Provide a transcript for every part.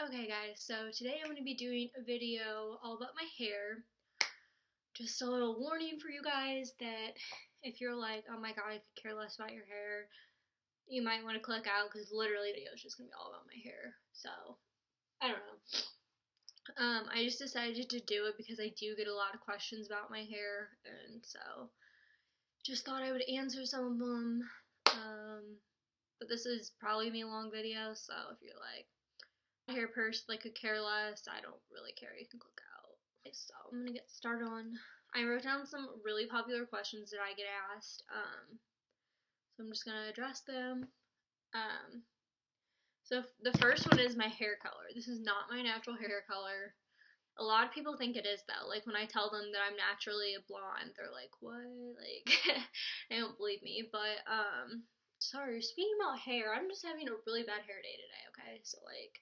Okay guys, so today I'm going to be doing a video all about my hair. Just a little warning for you guys that if you're like, oh my god, I could care less about your hair, you might want to click out because literally the video is just going to be all about my hair. So, I don't know. I just decided to do it because I do get a lot of questions about my hair, and so just thought I would answer some of them. But this is probably gonna be a long video, so if you're like, hair person, like could care less, I don't really care, you can click out. Okay, so I'm gonna get started on, I wrote down some really popular questions that I get asked, so I'm just gonna address them. So the first one is my hair color. This is not my natural hair color. A lot of people think it is though. Like when I tell them that I'm naturally a blonde, they're like, what? Like, they don't believe me. But, sorry, speaking about hair, I'm just having a really bad hair day today, okay? So like,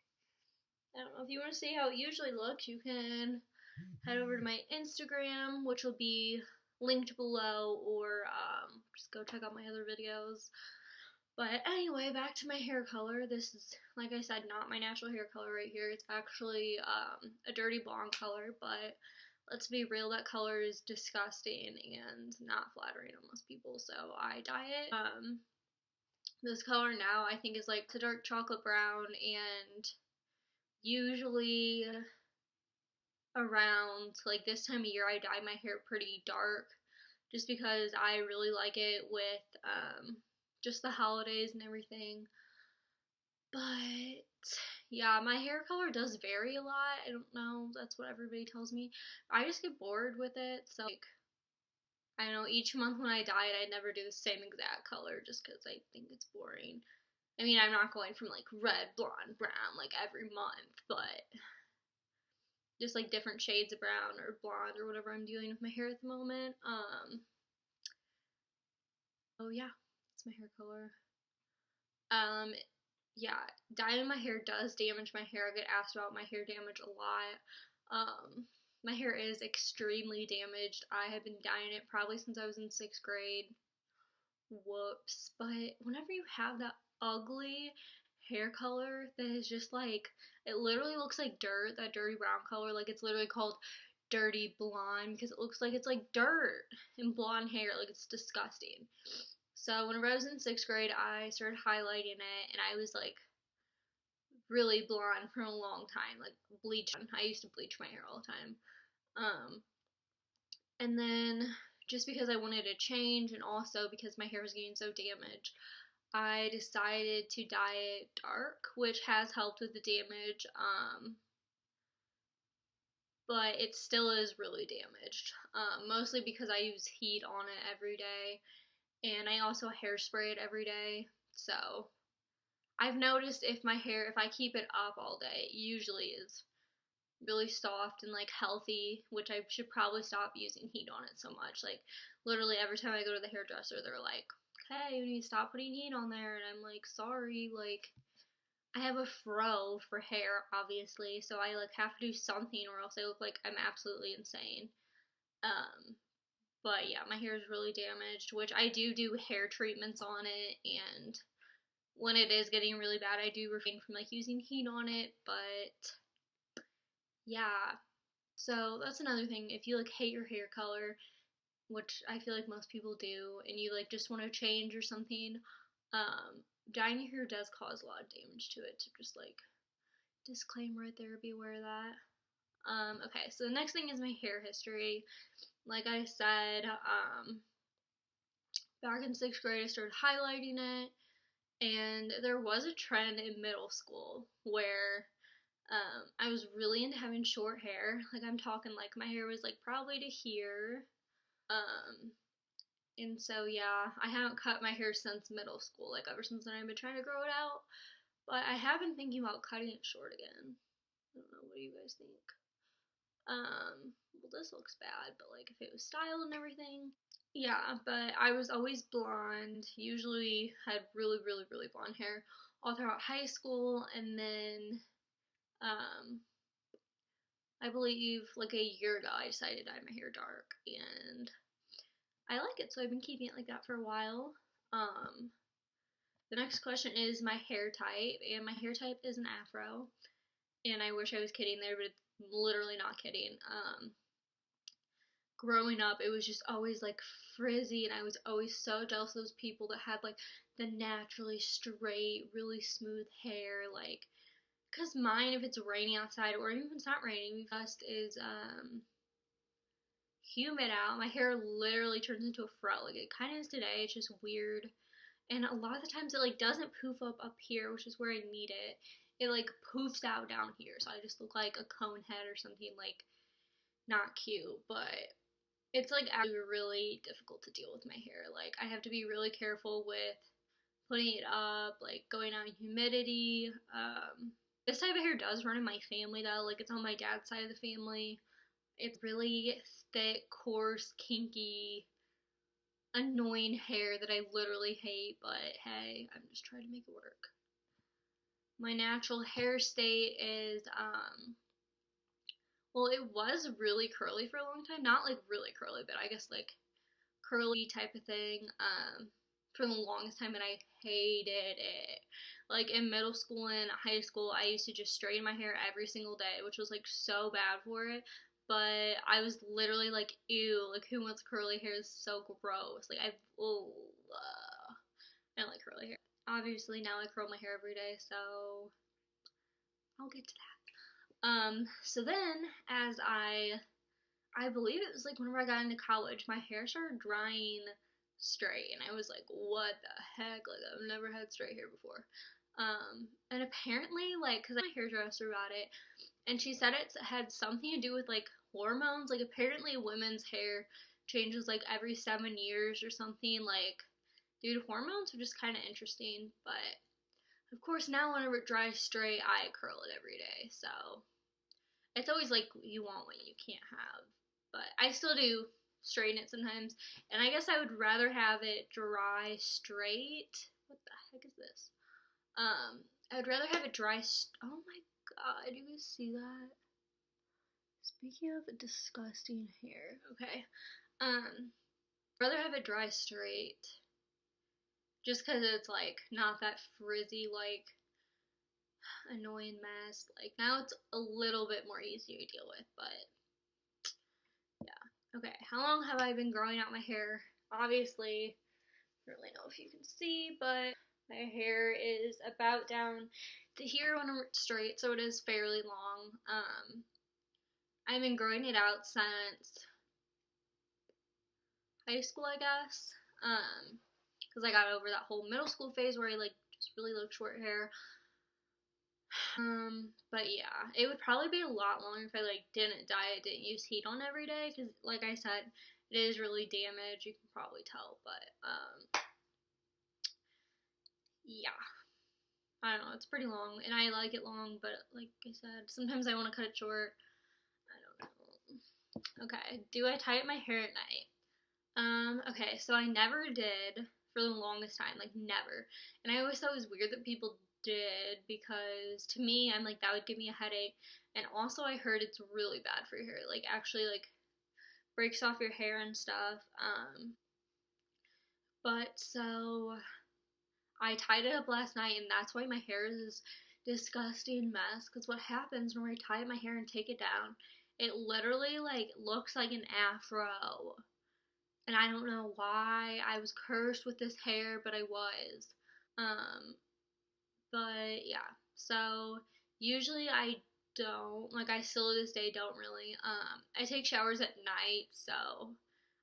I don't know, if you want to see how it usually looks, you can head over to my Instagram, which will be linked below, or just go check out my other videos. But anyway, back to my hair color. This is, like I said, not my natural hair color right here. It's actually a dirty blonde color, but let's be real, that color is disgusting and not flattering on most people, so I dye it. This color now I think is like the dark chocolate brown, and usually around like this time of year I dye my hair pretty dark just because I really like it with just the holidays and everything. But yeah, my hair color does vary a lot. I don't know, that's what everybody tells me. I just get bored with it, so like, I don't know, each month when I dye it I never do the same exact color just because I think it's boring. I mean, I'm not going from like red, blonde, brown like every month, but just like different shades of brown or blonde or whatever I'm doing with my hair at the moment. Oh yeah, that's my hair color. Yeah, dyeing my hair does damage my hair. I get asked about my hair damage a lot. My hair is extremely damaged. I have been dyeing it probably since I was in 6th grade. Whoops. But whenever you have that ugly hair color that is just like, it literally looks like dirt, that dirty brown color, like it's literally called dirty blonde because it looks like it's like dirt and blonde hair, like it's disgusting. So whenever I was in 6th grade, I started highlighting it, and I was like really blonde for a long time, like bleach. I used to bleach my hair all the time. And then just because I wanted to change, and also because my hair was getting so damaged, I decided to dye it dark, which has helped with the damage. But it still is really damaged. Mostly because I use heat on it every day. And I also hairspray it every day, so I've noticed if I keep it up all day, it usually is really soft and like healthy, which I should probably stop using heat on it so much. Like literally every time I go to the hairdresser, they're like, hey, you need to stop putting heat on there, and I'm like, sorry, like I have a fro for hair, obviously, so I like have to do something or else I look like I'm absolutely insane. But yeah, my hair is really damaged, which I do hair treatments on it, and when it is getting really bad, I do refrain from like using heat on it. But yeah, so that's another thing. If you like hate your hair color, which I feel like most people do, and you like just want to change or something, dyeing your hair does cause a lot of damage to it. So just like disclaimer right there, be aware of that. Okay, so the next thing is my hair history. Like I said, back in 6th grade I started highlighting it, and there was a trend in middle school where I was really into having short hair. Like I'm talking like my hair was like probably to here. And so yeah, I haven't cut my hair since middle school. Like ever since then I've been trying to grow it out, but I have been thinking about cutting it short again. I don't know, what do you guys think? Well, this looks bad, but like if it was styled and everything. Yeah, but I was always blonde, usually had really, really, really blonde hair all throughout high school, and then, I believe like a year ago I decided to dye my hair dark, and I like it, so I've been keeping it like that for a while. The next question is my hair type, and my hair type is an afro. And I wish I was kidding there, but it's literally not kidding. Growing up, it was just always like frizzy, and I was always so jealous of those people that had like the naturally straight, really smooth hair. Like, cause mine, if it's raining outside or even if it's not raining, just is humid out. My hair literally turns into a fro. Like it kind of is today. It's just weird, and a lot of the times it like doesn't poof up here, which is where I need it. It like poofs out down here, so I just look like a cone head or something, like not cute, but it's like actually really difficult to deal with my hair. Like I have to be really careful with putting it up, like going out in humidity. This type of hair does run in my family though. Like it's on my dad's side of the family. It's really thick, coarse, kinky, annoying hair that I literally hate, but hey, I'm just trying to make it work. My natural hair state is well, it was really curly for a long time. Not like really curly, but I guess like curly type of thing for the longest time, and I hated it. Like in middle school and high school, I used to just straighten my hair every single day, which was like so bad for it. But I was literally like, ew, like who wants curly hair? It's so gross. Like I don't like curly hair. Obviously now I curl my hair every day, so I'll get to that. So then as I believe it was like whenever I got into college, my hair started drying straight, and I was like, what the heck? Like, I've never had straight hair before. And apparently, like, because I my hairdresser about it, and she said it had something to do with like hormones. Like, apparently, women's hair changes like every 7 years or something, like due to hormones, which is kind of interesting. But of course, now whenever it dries straight, I curl it every day. So it's always like you want what you can't have. But I still do straighten it sometimes. And I guess I would rather have it dry straight. What the heck is this? I would rather have it dry. Oh my god, you guys see that? Speaking of disgusting hair, okay. Rather have it dry straight. Just because it's like not that frizzy, like annoying mess. Like now it's a little bit more easy to deal with, but yeah. Okay, how long have I been growing out my hair? Obviously, I don't really know if you can see, but my hair is about down to here when it's straight, so it is fairly long. I've been growing it out since high school, I guess. Because I got over that whole middle school phase where I like just really loved short hair. But yeah, it would probably be a lot longer if I like didn't dye it, didn't use heat on every day, because like I said, it is really damaged. You can probably tell, but yeah, I don't know. It's pretty long, and I like it long, but like I said, sometimes I want to cut it short. I don't know. Okay, do I tie up my hair at night? Okay, so I never did for the longest time, like never. And I always thought it was weird that people did because to me, I'm like that would give me a headache. And also I heard it's really bad for your hair. Like actually like breaks off your hair and stuff. But so I tied it up last night, and that's why my hair is this disgusting mess. Because what happens when I tie my hair and take it down, it literally like looks like an afro. And I don't know why I was cursed with this hair, but I was. Um, but yeah, so usually I don't, like, I still to this day don't really. I take showers at night, so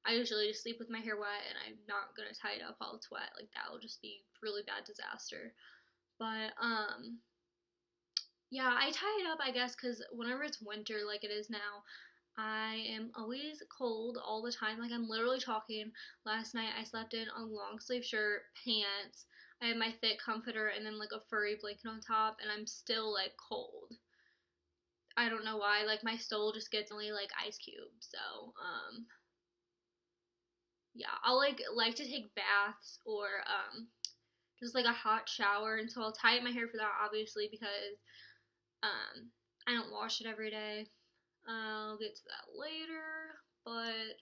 I usually just sleep with my hair wet, and I'm not gonna tie it up while it's wet. Like, that will just be really bad disaster. But, yeah, I tie it up, I guess, because whenever it's winter, like it is now, I am always cold all the time. Like I'm literally talking. Last night I slept in a long sleeve shirt, pants. I had my thick comforter and then like a furry blanket on top, and I'm still like cold. I don't know why. Like my stole just gets only like ice cubes. So yeah, I'll like to take baths or just like a hot shower, and so I'll tie up my hair for that obviously because I don't wash it every day. I'll get to that later, but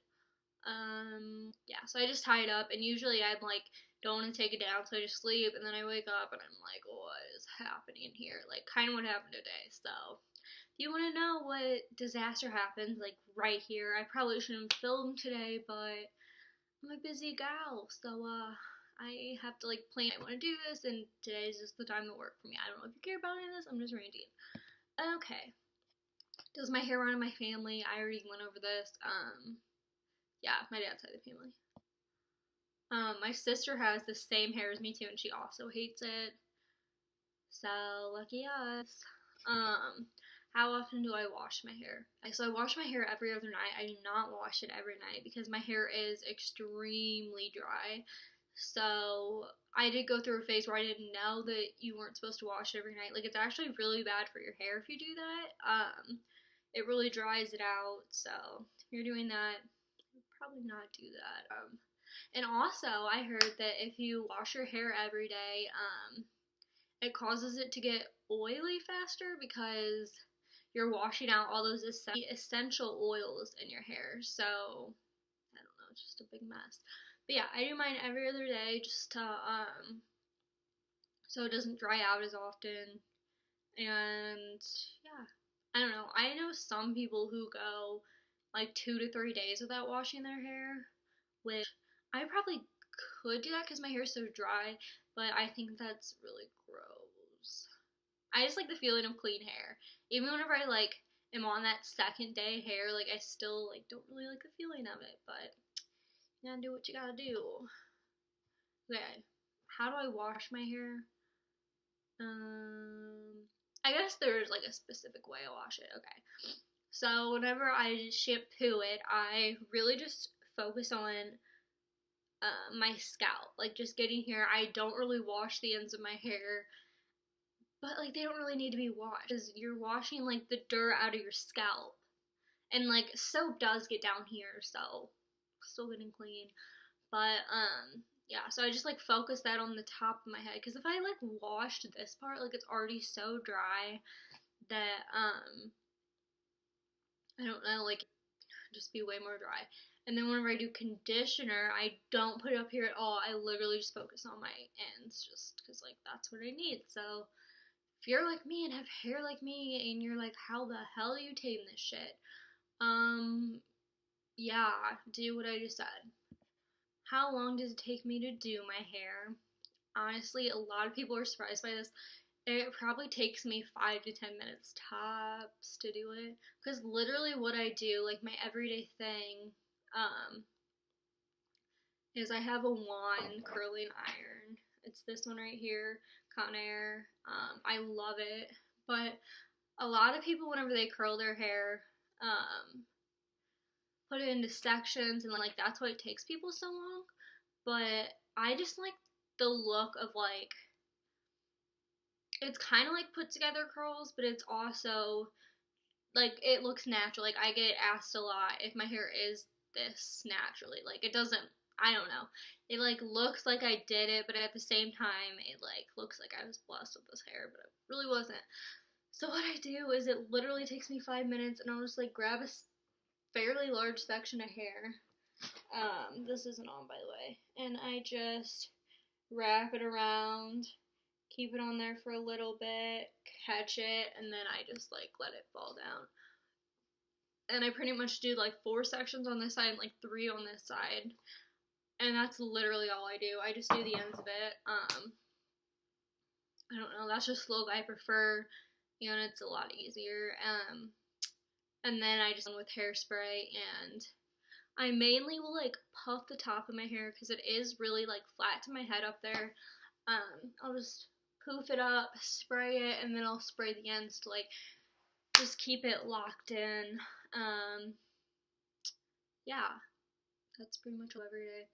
yeah, so I just tie it up, and usually I'm like don't want to take it down, so I just sleep, and then I wake up and I'm like, what is happening here? Like, kind of what happened today. So if you want to know what disaster happens, like right here, I probably shouldn't have filmed today, but I'm a busy gal, so I have to like plan. I want to do this, and today's just the time to work for me. I don't know if you care about any of this. I'm just ranting. Okay. Does my hair run in my family? I already went over this. Yeah, my dad's side of the family. My sister has the same hair as me too, and she also hates it. So lucky us. How often do I wash my hair? So I wash my hair every other night. I do not wash it every night because my hair is extremely dry. So I did go through a phase where I didn't know that you weren't supposed to wash it every night. Like, it's actually really bad for your hair if you do that. It really dries it out. So if you're doing that, probably not do that. And also, I heard that if you wash your hair every day, it causes it to get oily faster because you're washing out all those essential oils in your hair. So, I don't know, it's just a big mess. But yeah, I do mine every other day just to, so it doesn't dry out as often. And yeah, I don't know. I know some people who go like 2 to 3 days without washing their hair, which I probably could do that because my hair is so dry, but I think that's really gross. I just like the feeling of clean hair. Even whenever I like am on that second day hair, like I still like don't really like the feeling of it, but you gotta do what you gotta do. Okay, how do I wash my hair? I guess there's like a specific way I wash it. Okay. So whenever I shampoo it, I really just focus on my scalp, like just getting here. I don't really wash the ends of my hair, but like they don't really need to be washed because you're washing like the dirt out of your scalp, and like soap does get down here, so still getting clean. But yeah, so I just like focus that on the top of my head because if I like washed this part, like it's already so dry that I don't know, like just be way more dry. And then whenever I do conditioner, I don't put it up here at all. I literally just focus on my ends just because, like, that's what I need. So if you're like me and have hair like me and you're like, how the hell do you tame this shit? Yeah, do what I just said. How long does it take me to do my hair? Honestly, a lot of people are surprised by this. It probably takes me 5 to 10 minutes tops to do it. Because literally what I do, like my everyday thing, is I have a wand curling iron. It's this one right here, Conair. I love it. But a lot of people, whenever they curl their hair, put it into sections, and like that's why it takes people so long. But I just like the look of like, it's kind of like put together curls, but it's also like it looks natural. Like I get asked a lot if my hair is this naturally. Like it doesn't, I don't know. It like looks like I did it, but at the same time it like looks like I was blessed with this hair, but it really wasn't. So what I do is it literally takes me 5 minutes and I'll just like grab a fairly large section of hair. This isn't on by the way. And I just wrap it around, keep it on there for a little bit, catch it, and then I just like let it fall down. And I pretty much do like 4 sections on this side and like 3 on this side. And that's literally all I do. I just do the ends of it. I don't know, that's just the look I prefer. You know, and it's a lot easier. And then I just with hairspray, and I mainly will like puff the top of my hair because it is really like flat to my head up there. I'll just poof it up, spray it, and then I'll spray the ends to like just keep it locked in. Yeah, that's pretty much every day.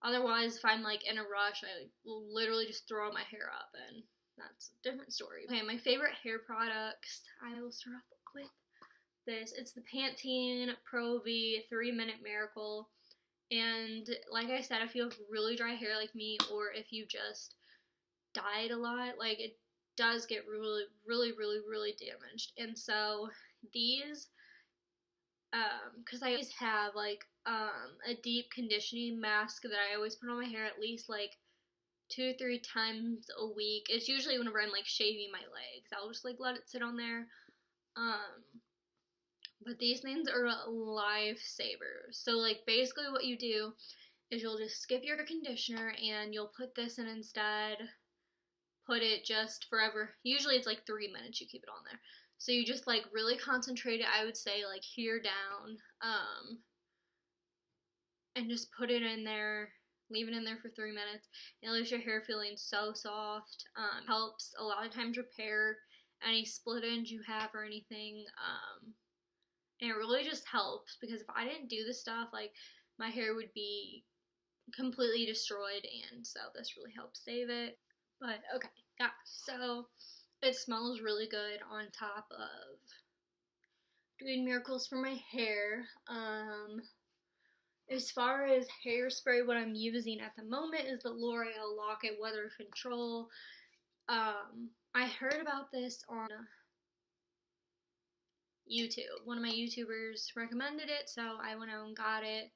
Otherwise, if I'm like in a rush, I will literally just throw my hair up, and that's a different story. Okay, my favorite hair products, I will start off with this. It's the Pantene Pro V 3-Minute Miracle. And like I said, if you have really dry hair like me, or if you just dyed a lot, like it does get really, really, really, really damaged. And so these, because I always have like a deep conditioning mask that I always put on my hair at least like 2 or 3 times a week. It's usually whenever I'm like shaving my legs. I'll just like let it sit on there. But these things are lifesavers. So like basically what you do is you'll just skip your conditioner and you'll put this in instead. Put it just forever. Usually it's like 3 minutes you keep it on there. So you just like really concentrate it, I would say like here down. And just put it in there, leave it in there for 3 minutes. It leaves your hair feeling so soft. Helps a lot of times repair any split ends you have or anything. And it really just helps, because if I didn't do this stuff, like my hair would be completely destroyed, and so this really helps save it. But okay, yeah, so it smells really good on top of doing miracles for my hair. As far as hairspray, what I'm using at the moment is the L'Oreal Lock-It Weather Control. I heard about this on YouTube. One of my YouTubers recommended it, so I went out and got it.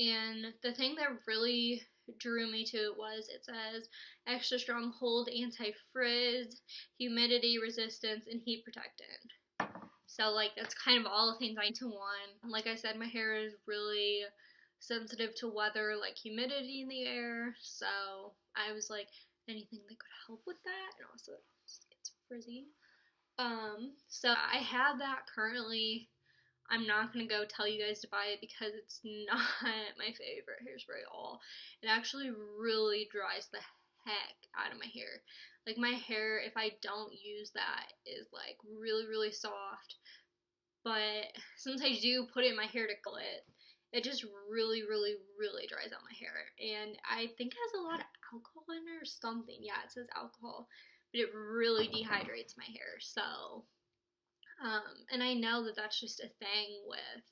And the thing that really drew me to it was, it says extra strong hold, anti-frizz, humidity resistance, and heat protectant. So like that's kind of all the things I need to one. Like I said, my hair is really sensitive to weather, like humidity in the air. So I was like, anything that could help with that, and also it just gets frizzy. So I have that currently. I'm not going to go tell you guys to buy it because it's not my favorite hairspray at all. It actually really dries the heck out of my hair. Like my hair, if I don't use that, is like really, really soft. But since I do put it in my hair to curl it, it just really, really, really dries out my hair. And I think it has a lot of alcohol in it or something. Yeah, it says alcohol. But it really dehydrates my hair. So and I know that that's just a thing with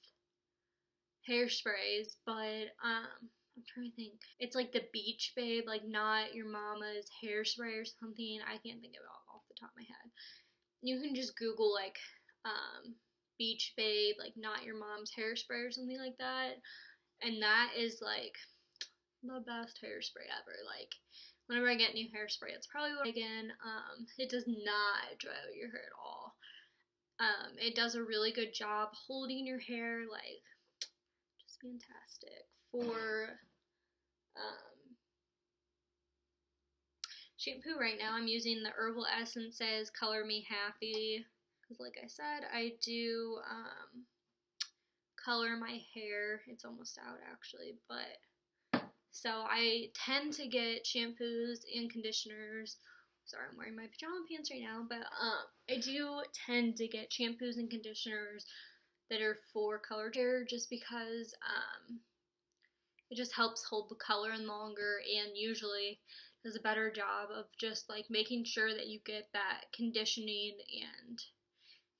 hairsprays, but I'm trying to think. It's like the Beach Babe, like Not Your Mama's hairspray or something. I can't think of it off the top of my head. You can just Google like Beach Babe, like Not Your Mom's hairspray or something like that, and that is like the best hairspray ever. Like whenever I get new hairspray, it's probably what again. It does not dry out your hair at all. It does a really good job holding your hair, like, just fantastic. For shampoo right now, I'm using the Herbal Essences Color Me Happy, because like I said, I do color my hair. It's almost out actually, but so I tend to get shampoos and conditioners. Sorry, I'm wearing my pajama pants right now, but I do tend to get shampoos and conditioners that are for colored hair, just because it just helps hold the color in longer, and usually does a better job of just like making sure that you get that conditioning, and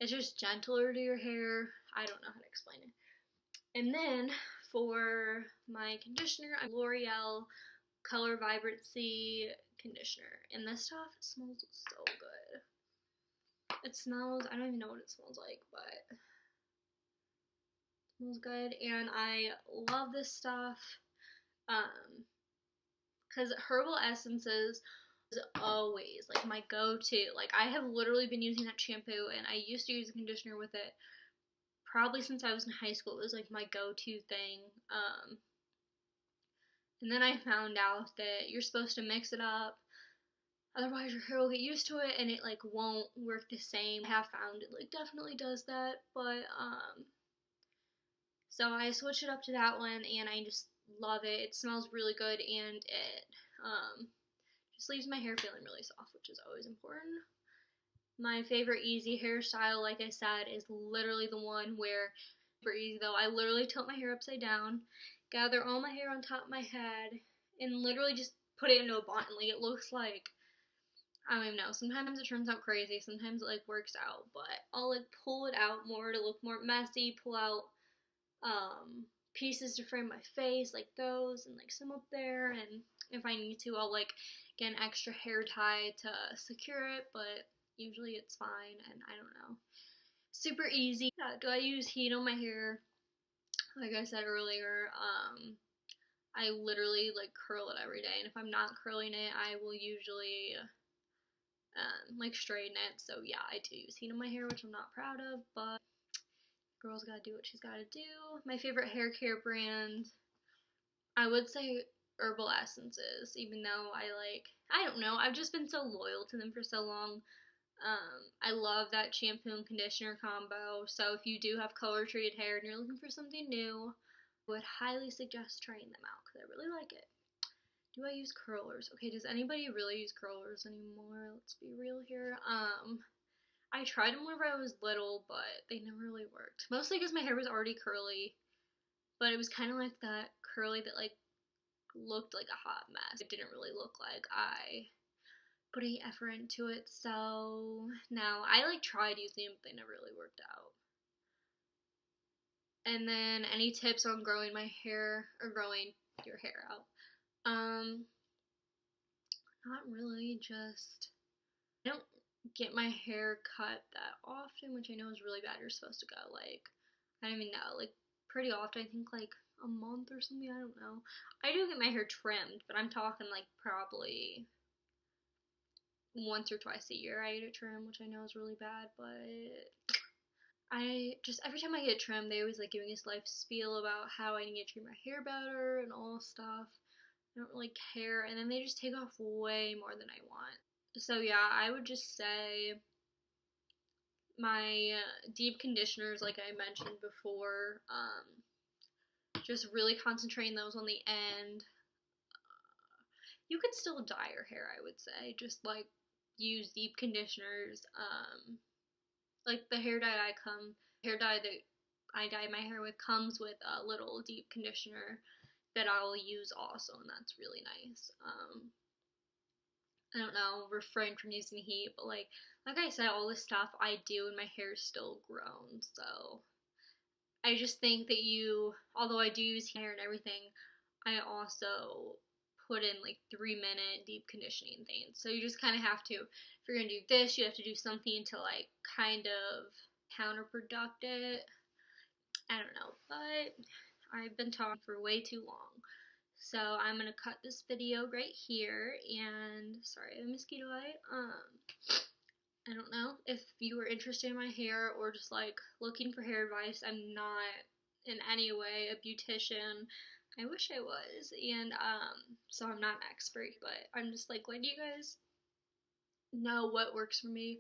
it's just gentler to your hair. I don't know how to explain it. And then for my conditioner, I'm L'Oreal Color Vibrancy conditioner, and this stuff smells so good. It smells, I don't even know what it smells like, but it smells good, and I love this stuff because Herbal Essences is always like my go-to. Like I have literally been using that shampoo, and I used to use a conditioner with it probably since I was in high school. It was like my go-to thing. And then I found out that you're supposed to mix it up, otherwise your hair will get used to it and it like won't work the same. I have found it like definitely does that, but so I switched it up to that one, and I just love it. It smells really good, and it just leaves my hair feeling really soft, which is always important. My favorite easy hairstyle, like I said, is literally the one where, super easy though, I literally tilt my hair upside down, gather all my hair on top of my head, and literally just put it into a bun. Like it looks like, I don't even know, sometimes it turns out crazy, sometimes it like works out, but I'll like pull it out more to look more messy, pull out pieces to frame my face, like those, and like some up there, and if I need to, I'll like get an extra hair tie to secure it, but usually it's fine, and I don't know. Super easy. Do I use heat on my hair? Like I said earlier, I literally like curl it every day, and if I'm not curling it, I will usually like straighten it. So yeah, I do use heat in my hair, which I'm not proud of, but girl's gotta do what she's gotta do. My favorite hair care brand, I would say Herbal Essences, even though I don't know, I've just been so loyal to them for so long. I love that shampoo and conditioner combo. So if you do have color treated hair and you're looking for something new, I would highly suggest trying them out because I really like it. Do I use curlers? Okay, does anybody really use curlers anymore? Let's be real here. I tried them whenever I was little, but they never really worked. Mostly because my hair was already curly, but it was kind of like that curly that like looked like a hot mess. It didn't really look like I put any effort into it. So now I like tried using them, but they never really worked out. And then any tips on growing my hair or growing your hair out? Not really. Just I don't get my hair cut that often, which I know is really bad. You're supposed to go like I don't even know, like pretty often. I think like a month or something. I don't know. I do get my hair trimmed, but I'm talking like probably once or twice a year I get it trimmed, which I know is really bad, but I just every time I get trimmed, they always like giving this life spiel about how I need to treat my hair better and all stuff. I don't really care, and then they just take off way more than I want. So yeah, I would just say my deep conditioners, like I mentioned before, just really concentrating those on the end. You could still dye your hair, I would say, just like use deep conditioners. Like the hair dye that I dye my hair with comes with a little deep conditioner that I'll use also, and that's really nice. I don't know, refrain from using heat, but like I said, all this stuff I do and my hair's still grown, so I just think that although I do use hair and everything, I also put in like 3 minute deep conditioning things. So you just kind of have to, if you're gonna do this, you have to do something to like kind of counterproduct it. I don't know, but I've been talking for way too long. So I'm gonna cut this video right here, and sorry, I have a mosquito bite. I don't know if you were interested in my hair or just like looking for hair advice. I'm not in any way a beautician. I wish I was, and so I'm not an expert, but I'm just like letting you guys know what works for me.